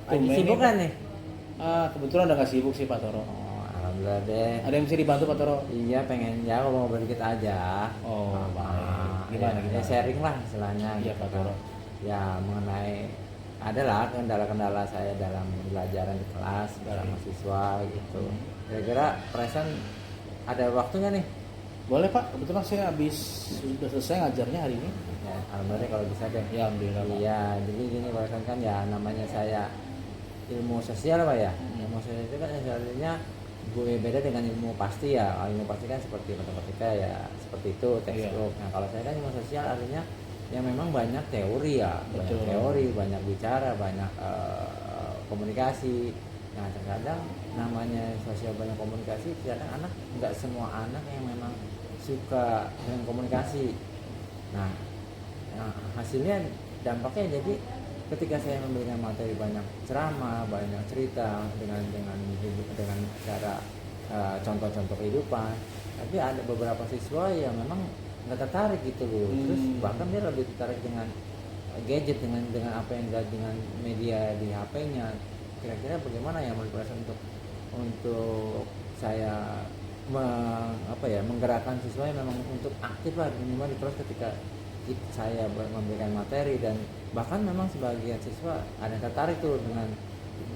Lagi sibuk kan nih? Kebetulan udah gak sibuk sih Pak Toro. Oh, alhamdulillah deh. Ada yang bisa dibantu Pak Toro? Iya, pengen ya ngobrol dikit aja. Oh, baik. Gimana, Ya, gimana? sharing lah istilahnya Iya, gitu Pak kan. Toro. Ya mengenai adalah kendala-kendala saya dalam pembelajaran di kelas bersama Baik. siswa gitu. Kira-kira perasaan ada waktunya nih? Boleh Pak, kebetulan saya sudah selesai ngajarnya hari ini. Ya, alhamdulillah kalau bisa deh. Ya, alhamdulillah Pak. Iya, jadi gini perasaan kan ya namanya saya ilmu sosial Pak ya. Hmm. Ilmu sosial itu kan sebenarnya gue beda dengan ilmu pasti ya. Kalau ilmu pasti kan seperti matematika ya seperti itu textbook. Nah kalau saya kan ilmu sosial artinya yang memang banyak teori ya, banyak Betul. teori, banyak bicara, banyak komunikasi. Nah terkadang namanya sosial banyak komunikasi, terkadang anak nggak semua anak yang memang suka dengan komunikasi. Nah, hasilnya dampaknya jadi ketika saya memberikan materi banyak ceramah, banyak cerita dengan cara contoh-contoh kehidupan, tapi ada beberapa siswa yang memang nggak tertarik gitu loh. Terus bahkan dia lebih tertarik dengan gadget, dengan apa yang dengan media di HP-nya. Kira-kira bagaimana ya menurut Pak untuk saya menggerakkan siswa yang memang untuk aktif lah minimal di kelas ketika saya memberikan materi, dan bahkan memang sebagian siswa ada yang tertarik tuh dengan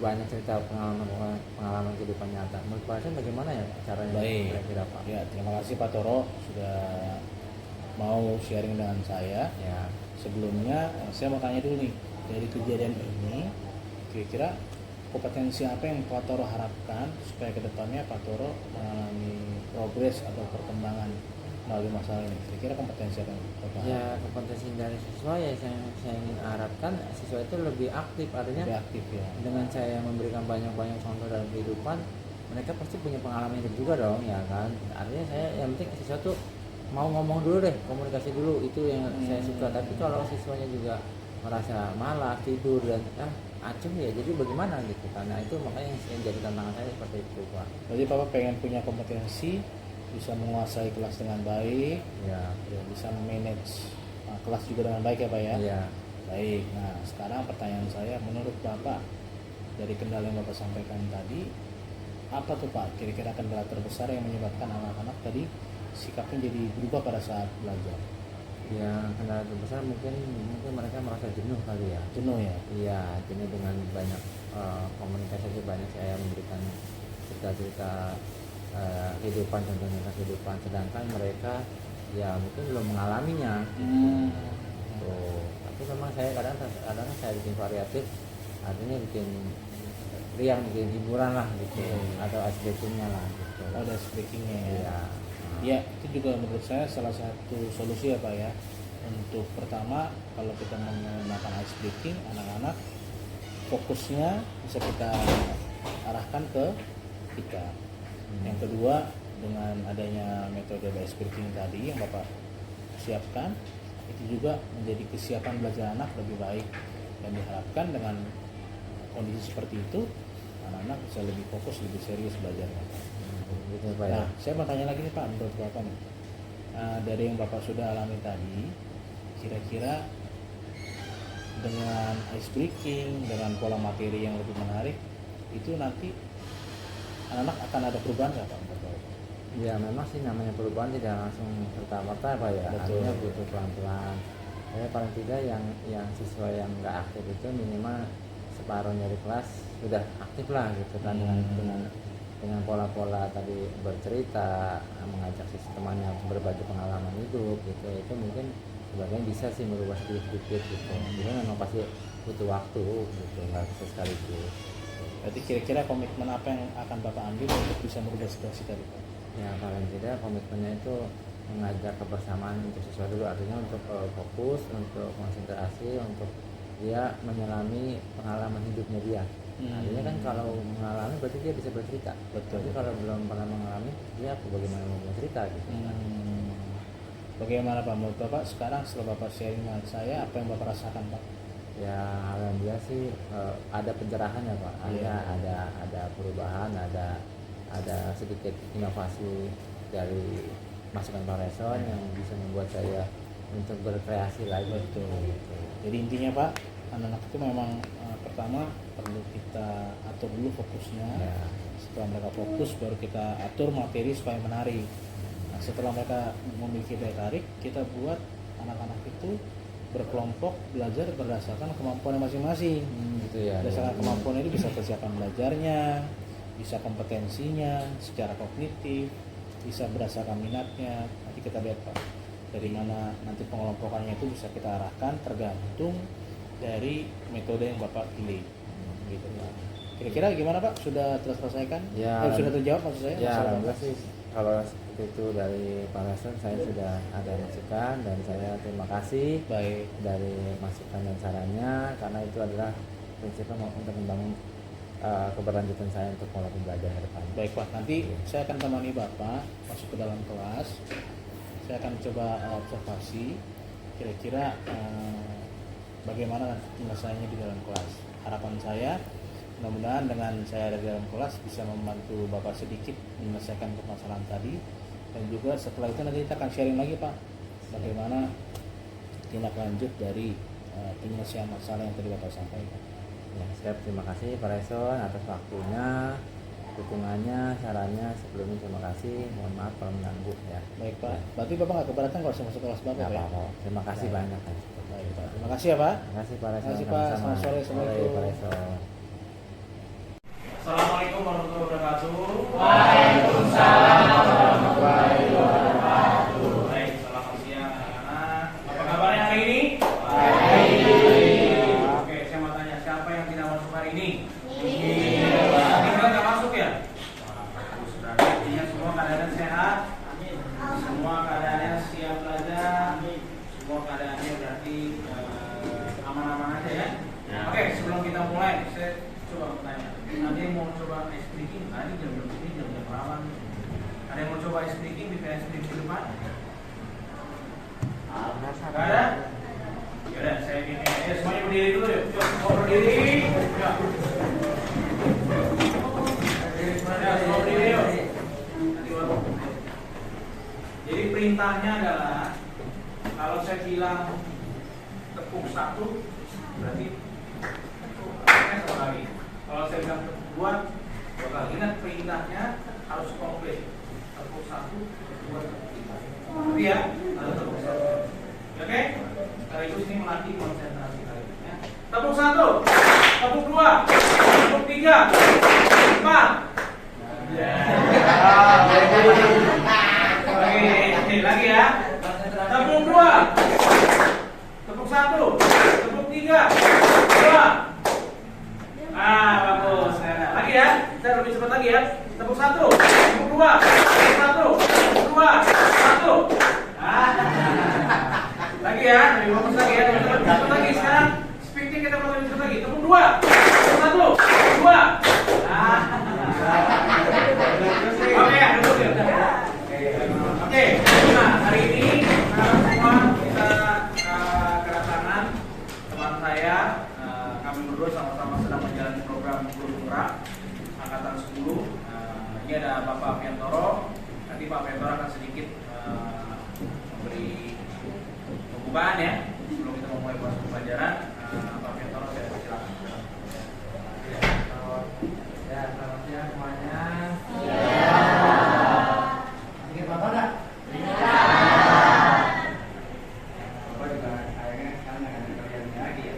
banyak cerita pengalaman kehidupan nyata. Menurut Pak Hasan bagaimana ya caranya? Baik. Kira-kira Pak? Ya, terima kasih Pak Toro sudah mau sharing dengan saya. Ya, Sebelumnya saya mau tanya dulu nih, dari kejadian ini kira-kira kompetensi apa yang Pak Toro harapkan supaya kedepannya Pak Toro mengalami progres atau perkembangan melalui masalah ini? Kira-kira kompetensi apa yang Bapak ya kompetensi dari siswa ya saya ingin harapkan siswa itu lebih aktif, artinya lebih aktif ya? dengan saya memberikan banyak-banyak contoh dalam kehidupan, mereka pasti punya pengalaman hidup juga dong ya kan. Artinya saya yang penting siswa tuh mau ngomong dulu deh, komunikasi dulu, itu yang saya suka. Tapi kalau siswanya juga merasa malas, tidur dan acem ya, jadi bagaimana gitu. Karena itu makanya yang jadi tantangan saya seperti itu Pak. Berarti Bapak pengen punya kompetensi, bisa menguasai kelas dengan baik, Ya, ya, bisa manage kelas juga dengan baik ya Pak ya? iya. Baik, nah sekarang pertanyaan saya, menurut Bapak dari kendala yang Bapak sampaikan tadi, apa tuh Pak kira-kira kendala terbesar yang menyebabkan anak-anak tadi sikapnya jadi berubah pada saat belajar? Ya kendala terbesar mungkin mereka merasa jenuh kali ya. Jenuh ya? Iya, jenuh dengan banyak komunikasi, banyak saya memberikan cerita-cerita kehidupan, contoh-contoh kehidupan, sedangkan mereka ya mungkin belum mengalaminya. Tuh. Tapi memang saya kadang saya bikin variatif, artinya bikin riang, bikin hiburan lah gitu, atau ice breakingnya lah gitu. Oh, ada speakingnya ya? Iya. Ya, itu juga menurut saya salah satu solusi ya Pak ya. Untuk pertama, kalau kita menggunakan ice breaking, anak-anak fokusnya bisa kita arahkan ke kita. Yang kedua, dengan adanya metode ice breaking tadi yang Bapak siapkan, itu juga menjadi kesiapan belajar anak lebih baik, dan diharapkan dengan kondisi seperti itu anak-anak bisa lebih fokus, lebih serius belajarnya. Gitu Pak ya. Nah, saya mau tanya lagi nih Pak, menurut Bapak nih, dari yang Bapak sudah alami tadi, kira-kira dengan ice breaking, dengan pola materi yang lebih menarik, itu nanti anak-anak akan ada perubahan nggak Pak menurut Bapak? Ya memang sih namanya perubahan tidak langsung serta-merta Pak ya. Betul. Artinya butuh pelan-pelan. Saya paling tidak yang siswa yang nggak aktif itu minimal separuhnya di kelas sudah aktif lah gitu kan, dengan pola-pola tadi bercerita, mengajak sisi temannya berbagi pengalaman hidup gitu. Itu mungkin sebagian bisa sih merubah sedikit-sedikit gitu. Jadi memang pasti butuh waktu gitu, nggak bisa sekaligus. Berarti kira-kira komitmen apa yang akan Bapak ambil untuk bisa merubah situasi tadi Pak? Ya paling tidak komitmennya itu mengajak kebersamaan untuk siswa dulu, artinya untuk fokus, untuk konsentrasi, untuk dia menyelami pengalaman hidupnya dia. Artinya kan kalau mengalami berarti dia bisa bercerita. Betul. Tapi kalau belum pernah mengalami, dia bagaimana mau bercerita gitu. Bagaimana Pak menurut Bapak sekarang setelah Bapak sharing dengan saya, apa yang Bapak rasakan Pak? Ya alhamdulillah sih ada pencerahan ya Pak. Ada perubahan, ada sedikit inovasi dari masukan Pak Reson yang bisa membuat saya untuk berkreasi lagi. Betul. Jadi intinya Pak, anak-anak itu memang pertama perlu kita atur dulu fokusnya. Ya. Setelah mereka fokus baru kita atur materi supaya menarik. Nah, setelah mereka memiliki daya tarik, kita buat anak-anak itu berkelompok belajar berdasarkan kemampuan masing-masing. Gitu ya. Berdasarkan kemampuan itu bisa kesiapan belajarnya, bisa kompetensinya secara kognitif, bisa berdasarkan minatnya. Nanti kita lihat Pak, dari mana nanti pengelompokannya itu bisa kita arahkan tergantung dari metode yang Bapak pilih. Gitu Pak. Kira-kira gimana Pak? Sudah terselesaikan? Ya, Sudah terjawab maksud saya? ya masalah alhamdulillah Bapak? sih kalau seperti itu dari Pak Hasan saya sudah ada masukan dan saya terima kasih Baik. dari masukan dan sarannya karena itu adalah prinsipnya untuk membangun keberlanjutan saya untuk pola pembelajaran ke depan. Baik Pak, nanti saya akan temani Bapak masuk ke dalam kelas. Saya akan coba observasi kira-kira bagaimana penyelesaiannya di dalam kelas. Harapan saya mudah-mudahan dengan saya ada di dalam kelas bisa membantu Bapak sedikit menyelesaikan permasalahan tadi, dan juga setelah itu nanti kita akan sharing lagi Pak bagaimana tindak lanjut dari penyelesaian masalah yang tadi Bapak sampaikan. Ya, siap. Terima kasih Pak Reson atas waktunya, dukungannya, sarannya. Sebelumnya terima kasih. Mohon maaf kalau mengganggu ya. Baik Pak, berarti Bapak nggak keberatan kalau saya masuk kelas Bapak Nggak Pak? apa-apa. Terima kasih Baik. banyak. Baik Pak, terima kasih ya Pak. Terima kasih Pak Reson. Terima kasih, Pak. Sama-sama. Selamat sore. Assalamualaikum. Pak Reson. Assalamualaikum warahmatullahi wabarakatuh. Waalaikumsalam warahmatullahi wabarakatuh. Baik, selamat siang anak-anak. Apa kabarnya hari ini? Baik. Oke, saya mau tanya siapa yang tidak masuk hari ini? Tinggal nggak masuk ya? Wah, bagus. Berarti artinya semua keadaan sehat. Semua keadaannya siap belajar. Semua keadaannya berarti aman-aman aja ya. Oke, sebelum kita mulai, saya coba bertanya. Ada yang mau coba ice breaking? Nah, ini jam-jam ini jam-jam rawan. Ada yang mau coba ice breaking di ice breaking di depan? Gak ada? Yaudah, saya gini. Semuanya berdiri dulu yuk. Yuk, semua berdiri. Yuk. Ya, semua berdiri yuk. Nanti baru. Jadi perintahnya adalah kalau saya bilang tepuk satu, berarti satu lagi. Kalau saya bilang tepuk dua kali. Ingat perintahnya harus komplit. Tepuk satu, dua, tiga. Tapi ya, harus tepuk satu. Oke? Sekaligus ini melatih konsentrasi kalian. Ya. Tepuk satu, tepuk dua, tepuk tiga, empat. Lagi ya. Tepuk dua, tepuk satu, tepuk tiga, dua. Bagus. Lagi ya. Saya lebih cepat lagi ya. Tepuk satu, tepuk dua, tepuk satu, tepuk dua, satu. Lagi ya. Lebih bagus lagi ya. Lebih cepat lagi. Sekarang speednya kita mau lebih cepat lagi. Tepuk dua, tepuk satu, dua. Oke, ya, duduk ya. Oke. Nah, hari ini semua kita kedatangan teman saya. Kami berdua sama-sama sedang menjalani program Guru Murah angkatan 10. Ini ada Bapak Piantoro. Nanti Pak Piantoro akan sedikit memberi pembukaan ya sebelum kita memulai proses pembelajaran. Pak Piantoro, saya silakan. Ya, selamat siang semuanya. Ingat Bapak enggak? Bapak juga kayaknya sekarang nggak ada kalian lagi ya.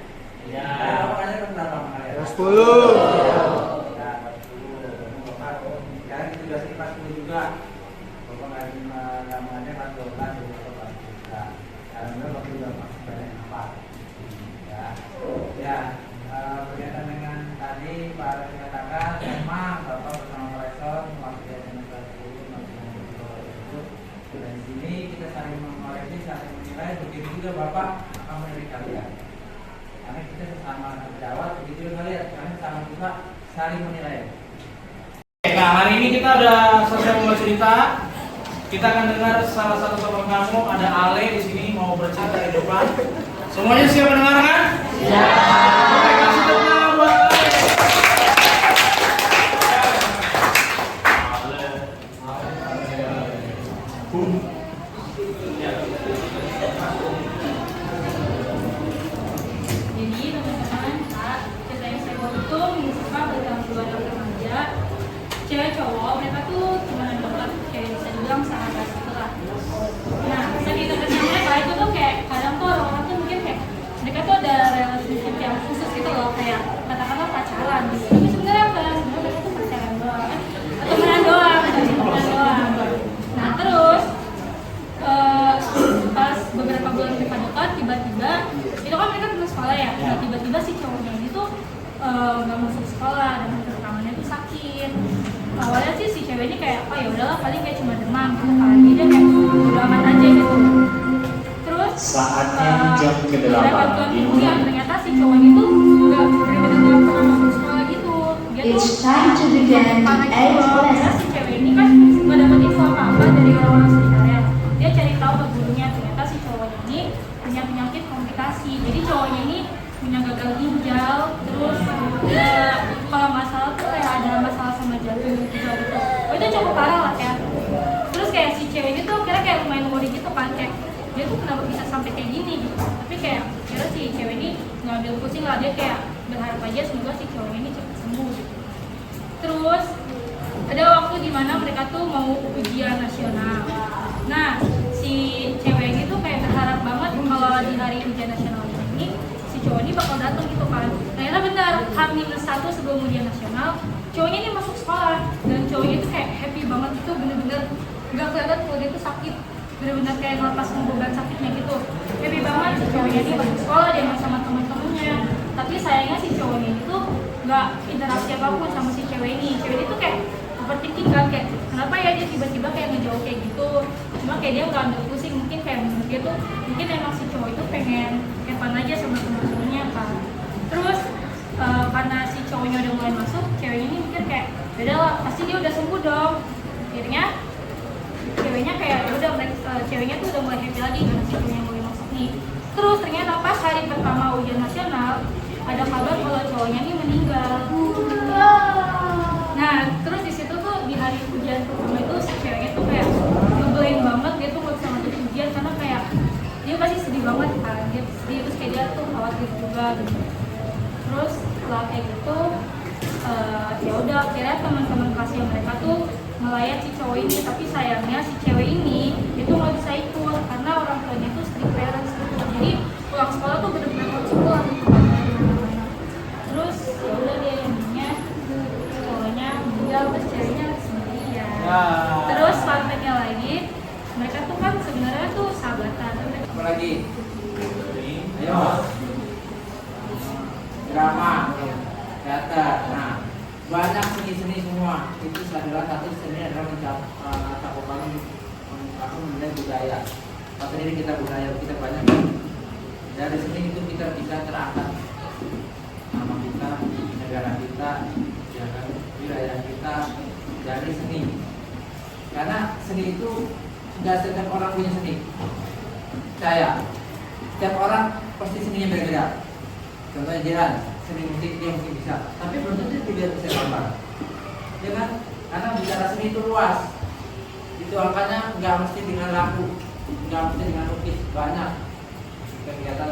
Iya. Bapak ada berapa kalian? 10. Ya, 10. Sekarang kita sudah kelas 10 juga. Bapak nggak mengajak kelas 12 jadi Bapak bisa. Alhamdulillah Bapak juga masuk ke yang 4. Ya, berkaitan dengan tadi Pak Arif mengatakan memang Bapak bersama Pak Reson waktu dengan kelas 10 masih itu. Dan di sini kita saling mengoreksi, saling menilai. Begitu juga Bapak akan menilai kalian. Karena kita sesama sejawat, begitu juga kalian. Kalian sama juga saling menilai. Nah, hari ini kita udah selesai membaca cerita. Kita akan dengar salah satu teman kamu, ada Ale di sini mau bercerita di depan. Semuanya siap mendengarkan? Iya. Oke, kasih tepuk tangan buat Ale. Jadi teman-teman, cerita yang saya cewek cowok mereka tuh cuma dekat kayak bisa dibilang sahabat gitu lah. Nah saking dekatnya mereka itu tuh kayak kadang tuh orang-orang tuh mungkin kayak mereka tuh ada relationship yang khusus gitu loh, kayak katakanlah pacaran gitu. Tapi sebenarnya mereka tuh pacaran doang, temenan doang, temenan doang. Nah terus pas beberapa bulan mereka dekat, tiba-tiba itu kan mereka teman sekolah ya. Nah tiba-tiba si cowoknya ini tuh nggak masuk sekolah dan rekamannya tuh sakit. Awalnya sih si cewek ini kayak oh ya udahlah paling kayak cuma demam gitu kan, jadi dia kayak udah aman aja gitu. Terus Saatnya jam ke-8 kemudian ternyata si cowoknya tuh nggak benar-benar nggak pernah masuk sekolah gitu. Dia tuh It's time to begin panik eighth gitu loh. Karena lesson. si cewek ini kan nggak dapet info apa-apa dari orang-orang sekitarnya. Dia cari tahu ke gurunya, ternyata si cowoknya ini punya penyakit komplikasi. Jadi cowoknya ini punya gagal ginjal, terus kalau nggak salah tuh kayak ada masalah sama jantung juga gitu. Oh, itu cukup parah lah ya. Terus kayak si cewek ini tuh kira kayak lumayan worry gitu kan, kayak dia tuh kenapa bisa sampai kayak gini gitu. Tapi kayak kira si cewek ini nggak ambil pusing lah, dia kayak berharap aja semoga si cowok ini cepat sembuh gitu. Terus ada waktu dimana mereka tuh mau ujian nasional. Nah si cewek ini tuh kayak berharap banget kalau di hari ujian nasional ini si cowok ini bakal datang gitu kan. Ternyata benar, H-1 sebelum ujian nasional cowoknya ini masuk sekolah dan cowoknya itu kayak happy banget gitu, bener-bener nggak kelihatan kalau dia tuh sakit, bener-bener kayak ngelepas beban sakitnya gitu. Happy banget si cowoknya ini masuk sekolah, dia main sama teman-temannya. Tapi sayangnya si cowoknya ini tuh nggak interaksi apapun sama si cewek ini. Cewek ini tuh kayak overthinking kan, kayak kenapa ya dia tiba-tiba kayak ngejauh kayak gitu. Cuma kayak dia nggak ambil pusing, mungkin kayak menurut dia tuh mungkin emang si cowok itu pengen kepan aja sama teman-temannya kan. Terus karena si cowoknya udah mulai masuk, ceweknya ini mikir kayak beda lah, pasti dia udah sembuh dong. Akhirnya ceweknya kayak udah ceweknya tuh udah mulai happy lagi karena si cowoknya mulai masuk nih. Terus ternyata pas hari pertama ujian nasional ada kabar kalau cowoknya ini meninggal. Nah terus di situ tuh di hari ujian pertama itu si ceweknya tuh kayak ngeblank banget, dia tuh nggak bisa lanjut ujian karena kayak dia pasti sedih banget kan, dia sedih, terus kayak dia tuh khawatir juga gitu. Terus setelah kayak gitu ya udah akhirnya teman-teman kelasnya mereka tuh melayat si cowok ini, tapi sayangnya si cewek ini itu nggak bisa ikut karena orang tuanya tuh strict parents gitu. Jadi pulang sekolah tuh bener-bener harus pulang gitu kan. Terus ya udah dia endingnya cowoknya meninggal, terus ceweknya sendirian. Terus fun fact-nya lagi, mereka tuh kan sebenarnya tuh sahabatan. Apa lagi? Ayo. Drama, teater. Nah, banyak seni-seni semua. Itu adalah satu seni adalah mencakupan mengenai budaya. Maka ini kita budaya kita banyak. Dari seni itu kita bisa terangkat nama kita, negara kita, ya kan, wilayah kita dari seni. Karena seni itu nggak setiap orang punya seni. Saya, setiap orang pasti seninya berbeda. Contohnya Jiran, seni musik dia mungkin bisa, tapi belum tentu dia bisa gambar, ya kan? Karena bicara seni itu luas, itu angkanya nggak mesti dengan lagu, nggak mesti dengan lukis, banyak kegiatan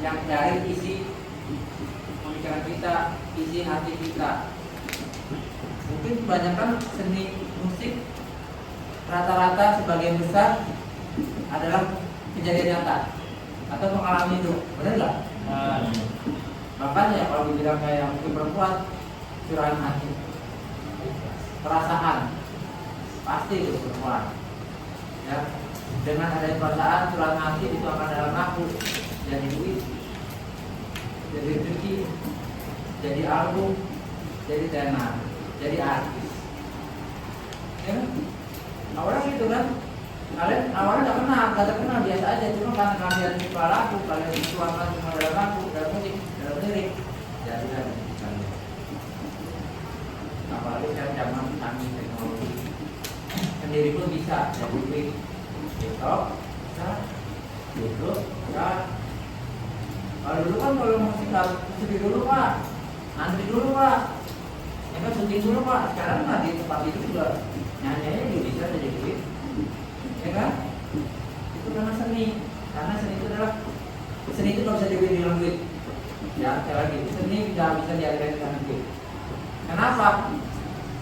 yang dari isi pemikiran kita, isi hati kita. Mungkin kebanyakan seni musik rata-rata sebagian besar adalah kejadian nyata atau pengalaman hidup, benar nggak? Makanya kalau dibilang kayak mungkin perempuan curahan hati, perasaan pasti itu perempuan. Ya, dengan adanya perasaan curahan hati itu akan dalam laku, jadi duit, jadi rezeki, jadi album, jadi tenar, jadi artis. Ya, awalnya gitu kan. Kalian awalnya nggak terkenal biasa aja, cuma karena kalian suka lagu, kalian dituangkan semua dalam lagu, dalam musik, dalam lirik, jadi kan kalian. Apalagi sekarang zaman canggih teknologi, sendiri pun bisa jadi duit, TikTok, bisa, YouTube, bisa. Kalau dulu kan kalau musik harus sedih dulu pak, antri dulu pak, ya kan syuting dulu pak. Sekarang nggak di tempat itu juga nyanyinya juga bisa jadi duit. Ya kan? Itu namanya seni. Karena seni itu adalah seni itu nggak bisa dibeli dengan duit. Ya, sekali lagi, seni tidak bisa dialihkan dengan duit. Kenapa?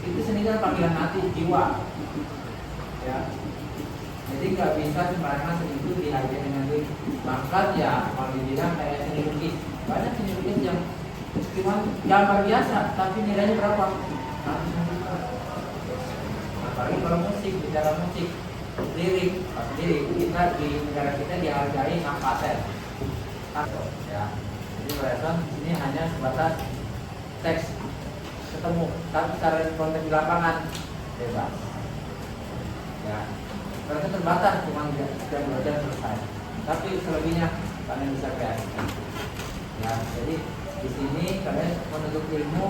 Itu seni kan panggilan hati, jiwa. Ya. Jadi nggak bisa sembarangan seni itu dihargai dengan duit. Bahkan ya kalau dibilang kayak seni lukis, banyak seni lukis yang cuma gambar biasa tapi nilainya berapa? Ratusan juta. Apalagi kalau musik, bicara musik, lirik kita di negara kita dihargai 6 paten. Ya. Jadi Bareton ini hanya sebatas teks ketemu, tapi secara konteks di lapangan bebas. Ya, karena terbatas cuma jam 2 jam selesai. Tapi selebihnya kalian bisa kreasikan. Ya, jadi di sini kalian menuntut ilmu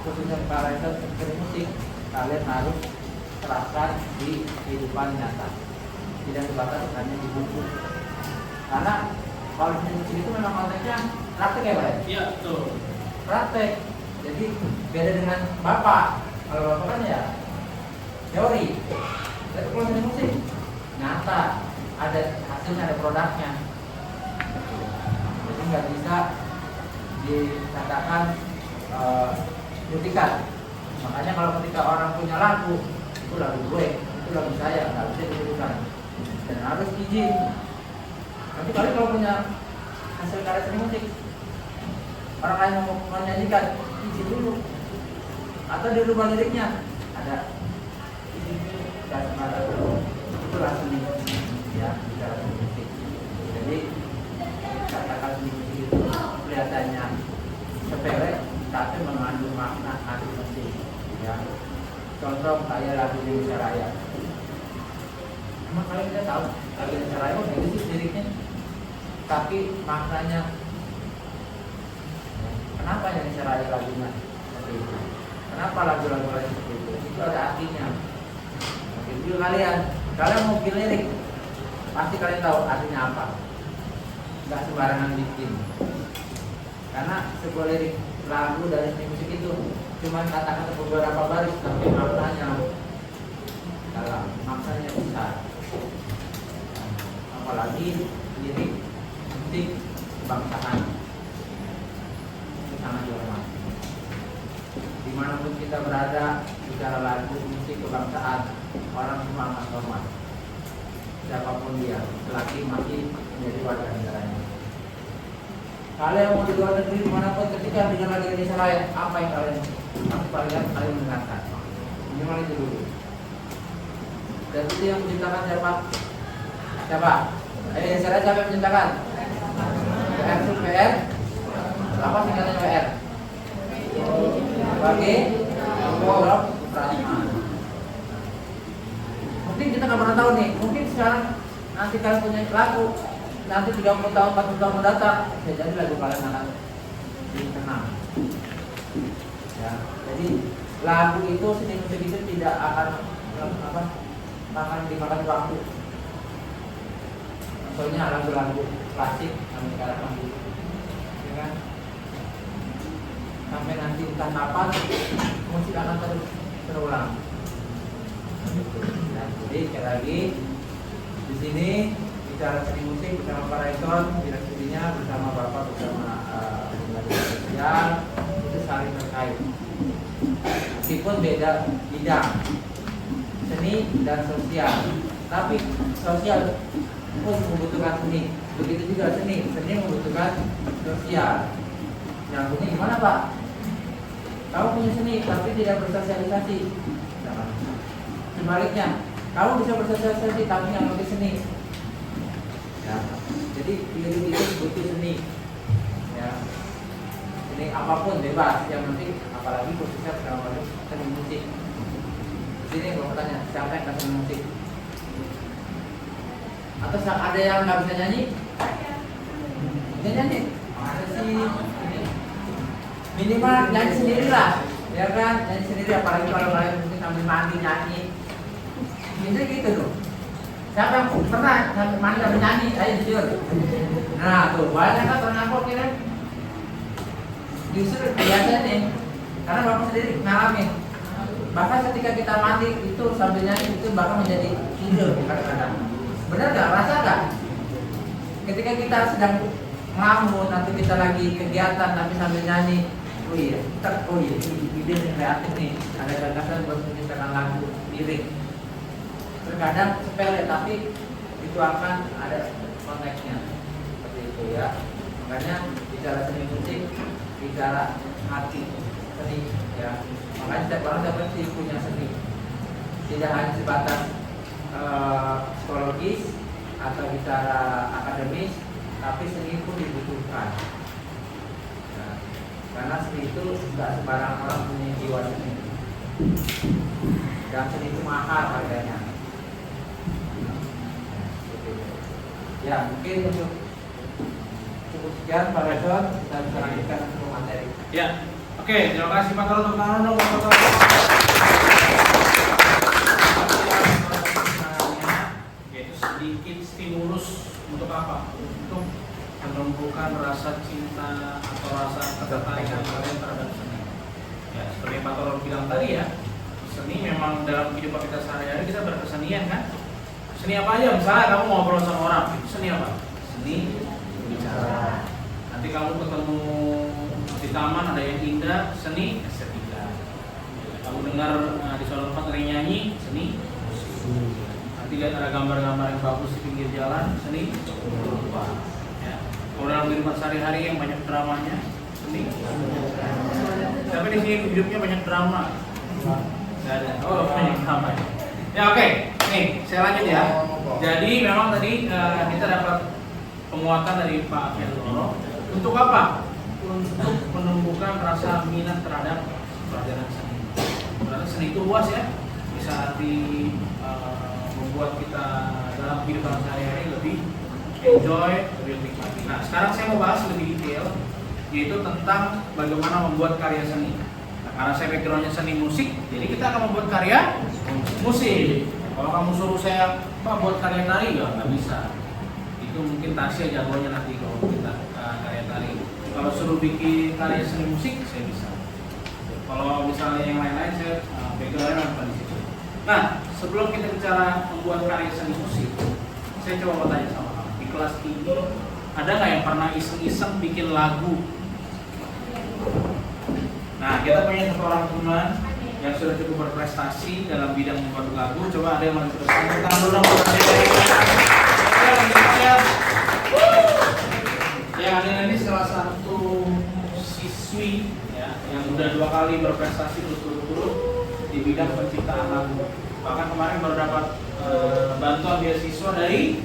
khususnya para seni musik, kalian harus terapkan di kehidupan nyata. Tidak terbatas hanya di buku. Karena kalau seni musik itu memang konteksnya praktek ya, Pak? Iya, betul. Praktek. Jadi beda dengan Bapak. Kalau Bapak kan ya teori. Tapi kalau seni musik nyata, ada hasilnya, ada produknya. Jadi nggak bisa dikatakan duplikat. Makanya kalau ketika orang punya lagu, itu lagu gue, itu lagu saya, nggak bisa dituliskan dan harus izin. Nanti kalau punya hasil karya seni musik, orang lain mau menyanyikan, izin dulu, atau dirubah liriknya, ada izin dulu, dan semata itulah seni, ya, bicara seni musik. Jadi katakan seni musik itu kelihatannya sepele, tapi mengandung makna arti musik. Ya. Contoh kayak lagu Indonesia Raya. Emang kalian tidak tahu lagu Indonesia Raya itu sih liriknya, tapi maknanya. Kenapa Indonesia Raya lagunya seperti itu? Kenapa lagu-lagu lain seperti itu? Itu ada artinya. Jadi kalian mau bikin lirik, pasti kalian tahu artinya apa. Nggak sembarangan bikin. Karena sebuah lirik lagu dari seni musik itu cuma kata-kata beberapa baris, tapi maknanya dalam, maknanya besar. Apalagi lirik musik kebangsaan itu sangat dihormati. Dimanapun kita berada, bicara lagu musik kebangsaan, orang semua akan hormat. Siapapun dia, laki maki menjadi warga negaranya. Kalian mau di luar negeri dimanapun, ketika dengar lagu Indonesia Raya, apa yang kalian kalian mendengarkan? Minimal itu dulu. Dan itu yang menciptakan siapa? Siapa? Indonesia Raya siapa yang menciptakan? PR. Apa singkatnya PR? Bagi Program Supratman. Mungkin kita nggak pernah tahu nih. Mungkin sekarang nanti kalian punya lagu, nanti 30 tahun, 40 tahun mendatang, ya jadi lagu kalian akan dikenal. Ya, jadi lagu itu, seni musik itu tidak akan dimakan waktu. Contohnya lagu-lagu klasik yang sekarang dulu, ya kan? Sampai nanti entah kapan musik akan terus terulang. Ya, jadi sekali lagi di sini bicara seni musik bersama Pak Rayton, direkturnya bersama Bapak, bersama Pembangunan Sosial, itu saling terkait. Meskipun beda bidang, seni dan sosial, tapi sosial pun membutuhkan seni. Begitu juga seni membutuhkan sosial. Yang ini gimana Pak? Kamu punya seni tapi tidak bersosialisasi. Sebaliknya, kamu bisa bersosialisasi tapi yang lebih seni. Ya, jadi lirik itu butuh seni. Ya, seni apapun bebas. Yang penting, apalagi khususnya dalam seni musik. Di sini kalau bertanya, siapa yang nggak seni musik? Atau ada yang nggak bisa nyanyi? Bisa nyanyi? Ada sih. Minimal nyanyi sendiri lah, ya kan? Nyanyi sendiri, apalagi kalau kalian mungkin sambil mandi nyanyi. Bisa gitu tuh. Siapa yang pernah sambil mandi sambil nyanyi? Ayo jujur. Nah tuh banyak kan orang aku kira. Justru biasanya nih, karena bapak sendiri ngalamin. Bahkan ketika kita mandi itu sambil nyanyi itu bahkan menjadi ide kadang-kadang. Benar nggak? Rasa nggak? Ketika kita sedang ngelamun, nanti kita lagi kegiatan tapi sambil nyanyi, oh iya, ini ide yang kreatif nih, ada gagasan buat menciptakan lagu lirik. Terkadang sepele tapi itu akan ada konteksnya seperti itu ya. Makanya bicara seni musik, bicara hati seni ya. Makanya setiap orang dapat punya seni, tidak hanya sebatas psikologis atau bicara akademis, tapi seni pun dibutuhkan. Nah, karena seni itu tidak sembarang orang punya jiwa seni, dan seni itu mahal harganya. Ya, mungkin untuk cukup sekian Pak Redon, kita bisa lanjutkan untuk materi. Ya, oke, terima kasih Pak Toro untuk tangan dong, Pak Toro. Yaitu sedikit stimulus untuk apa? Untuk menumbuhkan rasa cinta atau rasa ketertarikan kalian terhadap seni. Ya, seperti Pak Toro bilang tadi ya, seni memang dalam kehidupan kita sehari-hari kita berkesenian kan? Seni apa aja? Misalnya kamu ngobrol sama orang, itu seni apa? Seni bicara. Nanti kamu ketemu di taman ada yang indah, seni estetika. Kamu dengar di suatu tempat ada yang nyanyi, seni musik. Nanti lihat ada gambar-gambar yang bagus di pinggir jalan, seni rupa. Ya. Kalau dalam kehidupan sehari-hari yang banyak dramanya, seni. Tapi di sini hidupnya banyak drama. Gak ada. Oh, banyak drama. Ya oke. Nih, saya lanjut ya. Jadi memang tadi kita dapat penguatan dari Pak Toro. Untuk apa? Untuk menumbuhkan rasa minat terhadap pelajaran seni. Berarti seni itu luas ya. Bisa membuat kita dalam kehidupan sehari-hari lebih enjoy, lebih nikmati. Nah, sekarang saya mau bahas lebih detail, yaitu tentang bagaimana membuat karya seni. Nah, karena saya backgroundnya seni musik, jadi kita akan membuat karya musik. Kalau kamu suruh saya, Pak, buat karya tari, ya nggak bisa. Itu mungkin Tasya jagonya nanti kalau kita karya tari. Kalau suruh bikin karya seni musik, saya bisa. Kalau misalnya yang lain-lain, saya backgroundnya bukan di situ. Nah, sebelum kita bicara membuat karya seni musik, saya coba mau tanya sama kamu. Di kelas ini, ada nggak yang pernah iseng-iseng bikin lagu? Nah, kita punya satu orang teman yang sudah cukup berprestasi dalam bidang membuat lagu. Coba ada yang mau diteruskan? Kita dulu ya, Adel ini salah satu siswi ya, yang udah 2 kali berprestasi berturut-turut di bidang penciptaan lagu. Bahkan kemarin baru dapat bantuan beasiswa dari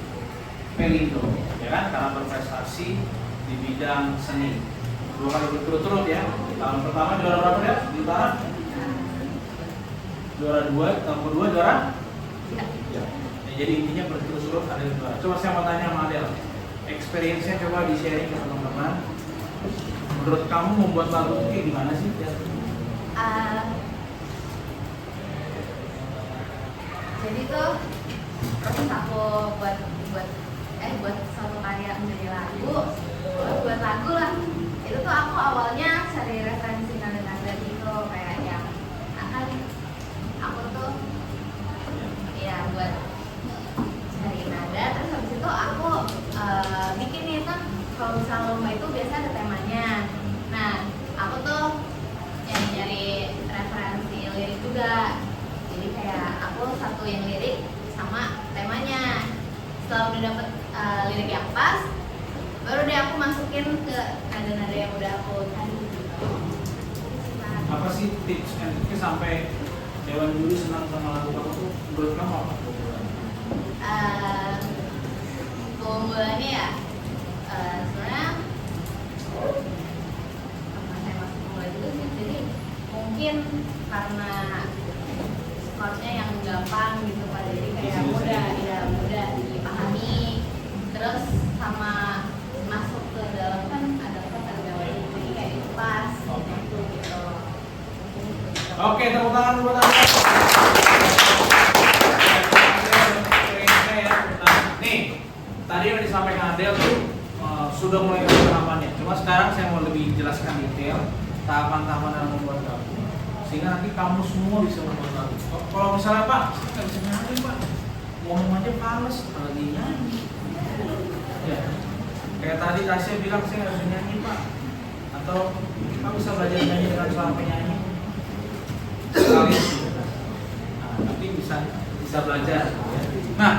Pelindo, ya kan, karena berprestasi di bidang seni. 2 kali berturut-turut ya. Tahun pertama juara berapa ya? Di Utara? Juara 2, tahun kedua juara? Ya. Jadi intinya berturut-turut ada yang juara. Coba saya mau tanya sama Adel, experience-nya coba di-sharing ke teman-teman. Menurut kamu membuat lagu itu kayak gimana sih? Jadi tuh proses aku buat satu karya menjadi lagu, buat lagu lah. Itu tuh aku awalnya cari referensi nada-nada gitu, kayak yang akan aku tuh ya buat cari nada, terus habis itu aku bikin nih kan, kalau misalnya lomba itu biasa ada temanya. Nah, aku tuh nyari referensi lirik juga. Jadi kayak aku satu yang lirik sama temanya. Setelah udah dapet lirik yang pas, baru deh aku masukin ke nada-nada yang udah aku cari. Apa sih tips and triknya sampai Dewan Juri senang sama lagu kamu tuh? Menurut kamu apa? Keunggulannya ya, sebenarnya apa saya masuk keunggulan itu sih, jadi mungkin karena chordnya yang gampang gitu Pak, jadi kayak mudah dipahami, terus sama masuk ke dalam kan ada melodi, jadi kayak itu pas gitu. Oke, tepuk tangan buat Adel. Nih, tadi yang disampaikan Adel tuh sudah mulai tahapannya. Cuma sekarang saya mau lebih jelaskan detail tahapan-tahapan dalam membuat lagu, sehingga nanti kamu semua bisa membuat lagu. Kalau misalnya Pak, saya nggak bisa nyanyi Pak, ngomong aja males, apalagi nyanyi. Ya, kayak tadi Tasya bilang saya nggak bisa nyanyi Pak, atau Kamu bisa belajar nyanyi dengan seorang penyanyi sekali. Nah, nanti bisa belajar. Nah,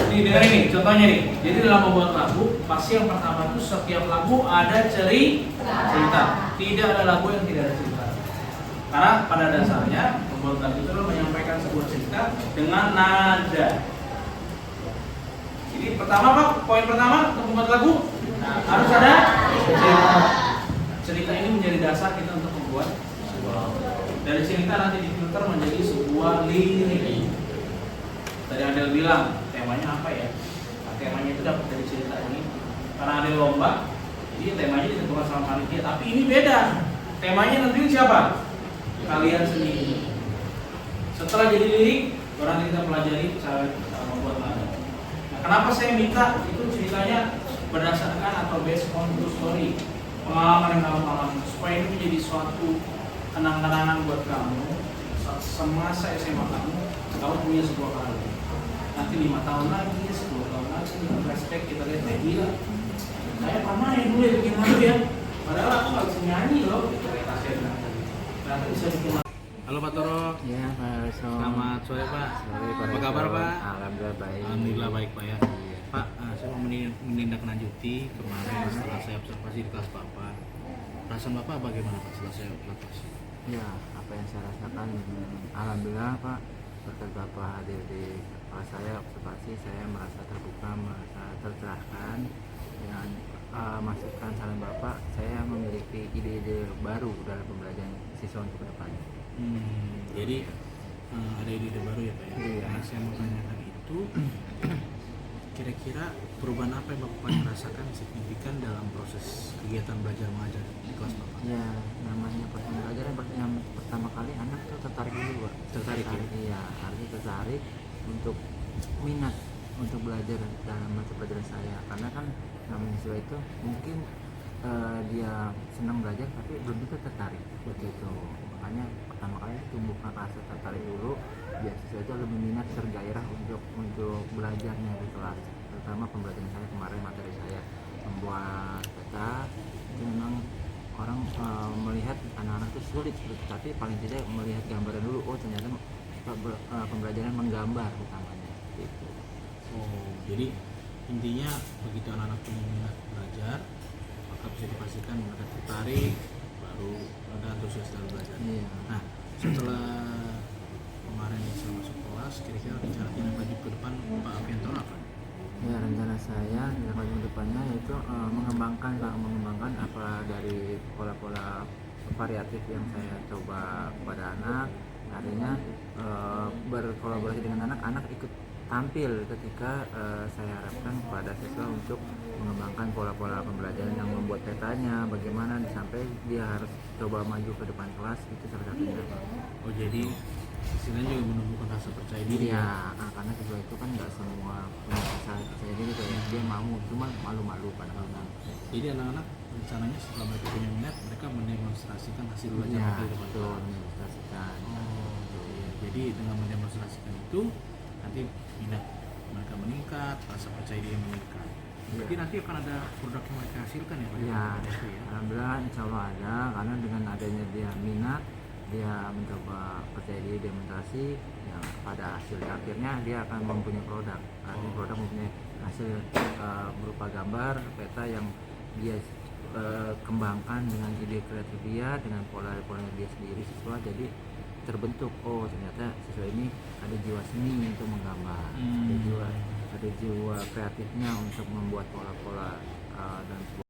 nih dengar ini contohnya nih. Jadi dalam membuat lagu, pasti yang pertama itu setiap lagu ada cerita. Tidak ada lagu yang tidak ada cerita. Karena pada dasarnya membuat lagu itu adalah menyampaikan sebuah cerita dengan nada. Jadi pertama Pak, poin pertama untuk membuat lagu harus ada cerita. Cerita ini menjadi dasar kita untuk membuat sebuah lagu. Dari cerita nanti difilter menjadi sebuah lirik. Tadi Adel bilang temanya apa ya? Nah, temanya itu dapat dari cerita ini. Karena ada lomba, jadi temanya ditentukan sama panitia. Tapi ini beda. Temanya nanti siapa? Kalian sendiri. Setelah jadi lirik, baru nanti kita pelajari cara membuat lagu. Nah, kenapa saya minta itu ceritanya berdasarkan atau based on true story, pengalaman yang kamu alami, supaya ini menjadi suatu kenang-kenangan buat kamu. Semasa SMA kamu punya sebuah karya. Nanti 5 tahun lagi, 10 tahun lagi, flashback kita lihat gila. Saya pernah ya dulu bikin lagu ya. Padahal aku nggak bisa nyanyi loh. Cerita saya bilang tadi. Nanti bisa bikin lagu. Halo Pak Toro. Ya, Pak Reso. Selamat sore Pak. Sore, Pak Apa Reso. kabar Pak? Alhamdulillah baik. Alhamdulillah baik Pak ya. Pak, saya mau menindaklanjuti kemarin setelah saya observasi di kelas Bapak. Perasaan Bapak bagaimana Pak setelah saya observasi? Ya, apa yang saya rasakan, alhamdulillah Pak, berkat Bapak hadir di kelas saya observasi, saya merasa terbuka, merasa tercerahkan dengan masukan saran Bapak. Saya memiliki ide-ide baru dalam pembelajaran siswa untuk kedepannya. Jadi ada ide baru ya Pak ya? Iya. Nah, saya mau tanyakan itu, kira-kira perubahan apa yang Bapak rasakan signifikan dalam proses kegiatan belajar mengajar di kelas Bapak? Ya, namanya proses belajar yang pertama kali anak tuh tertarik dulu Pak. Tertarik ya? Iya, artinya tertarik untuk minat untuk belajar dalam mata pelajaran saya, karena kan namanya siswa itu mungkin dia senang belajar tapi belum tentu tertarik begitu. Makanya pertama kali tumbuhkan rasa tertarik dulu biar siswa itu lebih minat, tergairah untuk belajarnya di kelas. Terutama pembelajaran saya kemarin, materi saya membuat peta, itu memang orang melihat anak-anak itu sulit, tapi paling tidak melihat gambaran dulu. Oh ternyata pembelajaran menggambar utamanya gitu. Oh, jadi intinya begitu anak-anak punya minat belajar, maka bisa dipastikan mereka tertarik, baru ada antusias dalam belajar. Iya. Nah, setelah kemarin saya masuk kelas, kira-kira rencana tindak lanjut ke depan Pak Avianto apa? Ya, rencana saya tindak lanjut ke depannya yaitu mengembangkan apa dari pola-pola variatif yang saya coba kepada anak. Artinya berkolaborasi dengan anak ikut tampil ketika saya harapkan kepada siswa untuk mengembangkan pola-pola pembelajaran yang membuat petanya, bagaimana sampai dia harus coba maju ke depan kelas, itu salah satunya. Oh, jadi istilahnya juga menumbuhkan rasa percaya diri Iya, karena siswa itu kan nggak semua punya rasa percaya diri, kayak dia mau, cuma malu-malu kadang-kadang. Jadi anak-anak rencananya setelah mereka punya minat, mereka mendemonstrasikan hasil belajar Iya, mereka di depan betul, kelas. mendemonstrasikan. Oh, iya. Jadi dengan mendemonstrasikan itu nanti minat mereka meningkat, rasa percaya diri meningkat. Berarti nanti akan ada produk yang mereka hasilkan ya Pak? Iya, Itu ya. alhamdulillah insya Allah ada, karena dengan adanya dia minat, dia mencoba percaya diri, demonstrasi, ya pada hasil akhirnya dia akan mempunyai produk. Artinya produk mempunyai hasil berupa gambar, peta yang dia kembangkan dengan ide kreatif dia, dengan pola-pola dia sendiri siswa, jadi terbentuk, oh ternyata siswa ini ada jiwa seni untuk menggambar, ada jiwa kreatifnya untuk membuat pola-pola dan